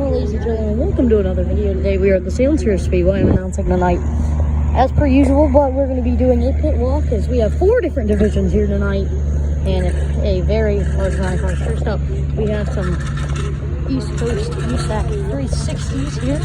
Well, ladies and gentlemen, welcome to another video. Today we are at the Selinsgrove Speedway. I'm announcing tonight as per usual, but we're going to be doing a pit walk as we have 4 different divisions here tonight and a very large amount of cars. First up, we have some East Coast USAC 360s here.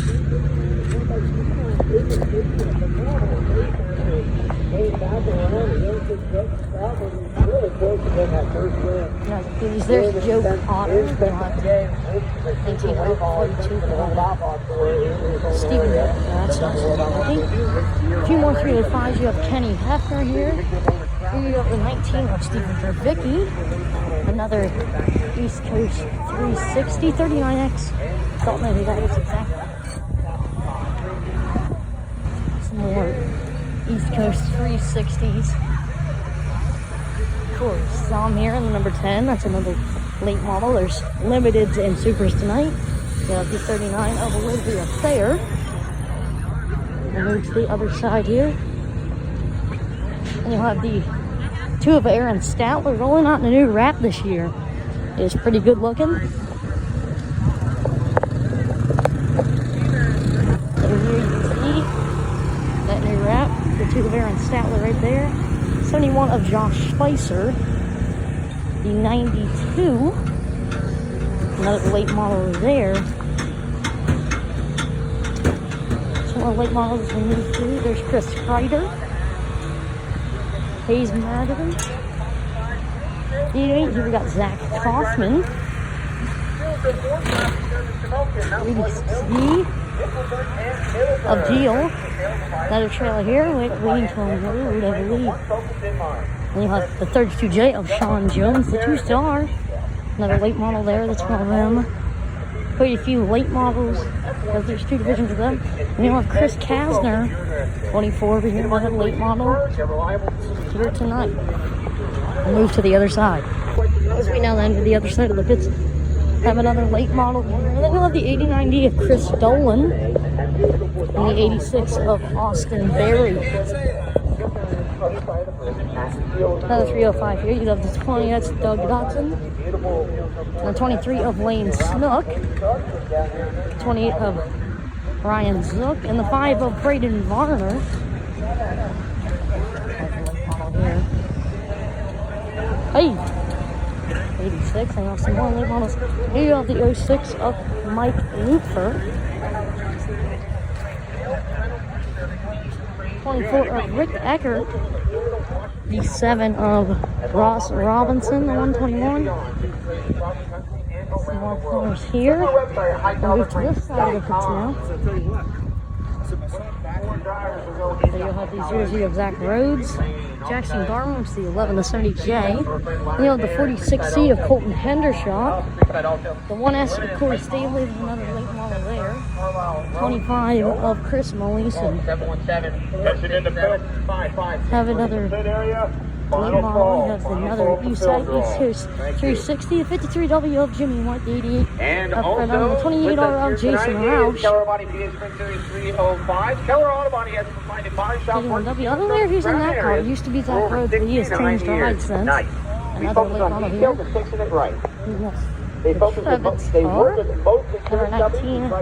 There's Joe Potter, 1942. Stephen, that's not so lucky. A few more 305s. You have Kenny Hefner here. Here you have the 19 of Stephen Vervicki. Another East Coast 360, 39X. Thought maybe that was exactly. Some more East Coast 360s. Of course, Sam here in the number 10. That's another late model. There's limiteds and supers tonight. You have the 39 of Olivia Thayer. We'll move to the other side here. And you'll have the 2 of Aaron Statler rolling out in a new wrap this year. It's pretty good looking. Over here you can see that new wrap. The 2 of Aaron Statler right there. 71 of Josh Spicer. The 92. Another late model there. Some more late models we move through. There's Chris Kreider. Hayes Madigan. Here we got Zach Kaufman. 80 of Deal. Another trailer here, waiting to unload, I believe. And you have the 32J of Sean Jones, the 2-star. Another late model there, that's one of them. Quite a few late models, because there's 2 divisions of them. And you have Chris Kasner, 24 over here, another late model here tonight. We'll move to the other side. As we now land to the other side of the pits, have another late model here. And then we'll have the 8090 of Chris Dolan and the 86 of Austin Berry. Another 305 here. You have the 20, that's Doug Dotson. And the 23 of Lane Snook. 28 of Ryan Zook. And the 5 of Braden Varner. Hey! 86, and some more late models. Here you have the 06 of Mike Luther. 24 of Rick Eckert. The 7 of Ross Robinson, the 121. Some more colors here. We'll move to this side of the pits now. So you'll have the jersey of Zach Rhodes. Jackson Garland's the 11 of 70J. You have the 46C of Colton Hendershot. The 1S of Corey Staley, another late model there. 25 of Chris Mollison. Have another late model. We have another USAC East Coast 360. The 53W of Jimmy White, the 88 and of Fernando. The 28R of Jason Roush. Other there, he's in that car. It used to be Zach Rhodes, but he has changed rides since. Another late model here. They focus on both. They work with both the number 19.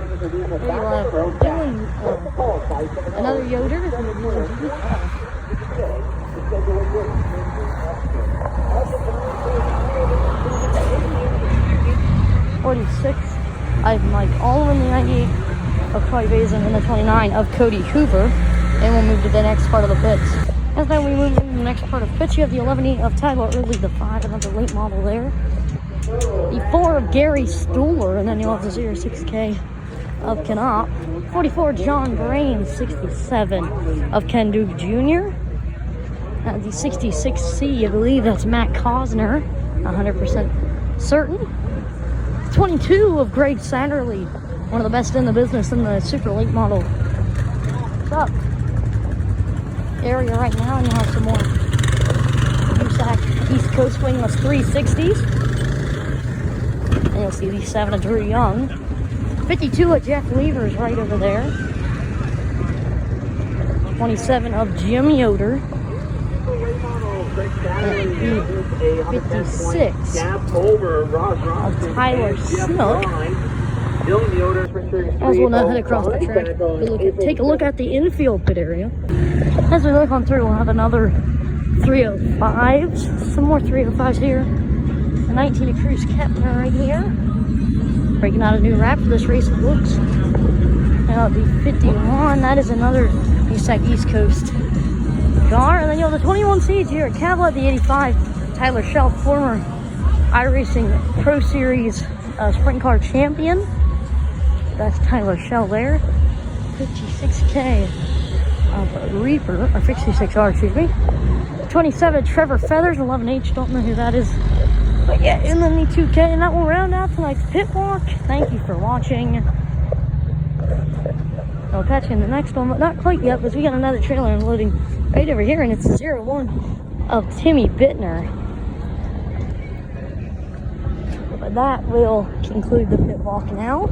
Another Yoder. 46. I have Mike Allman, the 98 of Troy Bazin, and the 29 of Cody Hoover. And we'll move to the next part of the pits. As then we move into the next part of the pits, you have the 11 of Tyler Ridley, the 5, another late model there. The 4 of Gary Stuhler, and then you'll have the 06K of Knop. 44 John Brain, 67 of Ken Duke Jr. The 66C, I believe that's Matt Cosner, 100% certain. 22 of Greg Satterley, one of the best in the business in the super late model truck area right now, and you'll have some more USAC East Coast wingless 360s. And you'll see the 7 of Drew Young. 52 of Jeff Lever's right over there. 27 of Jim Yoder. And 56 of Tyler Snook. As we'll now head across the track, take a look at the infield pit area. As we look on through, we'll have another 305s, some more 305s here. A 19 Cruise Kepner right here. Breaking out a new wrap for this race, it looks. And that'll be 51. That is another USAC East Coast car. And then you have the 21 seeds here at Cadillac, the 85. Tyler Shell, former iRacing Pro Series sprint car champion. That's Tyler Shell there. 56K of Reaper, or 66R, excuse me. 27, Trevor Feathers, 11H, don't know who that is. But yeah, and then the 2K, and that will round out tonight's pit walk. Thank you for watching. I'll catch you in the next one, but not quite yet, because we got another trailer unloading right over here, and it's the 01 of Timmy Bittner. But that will conclude the pit walk now.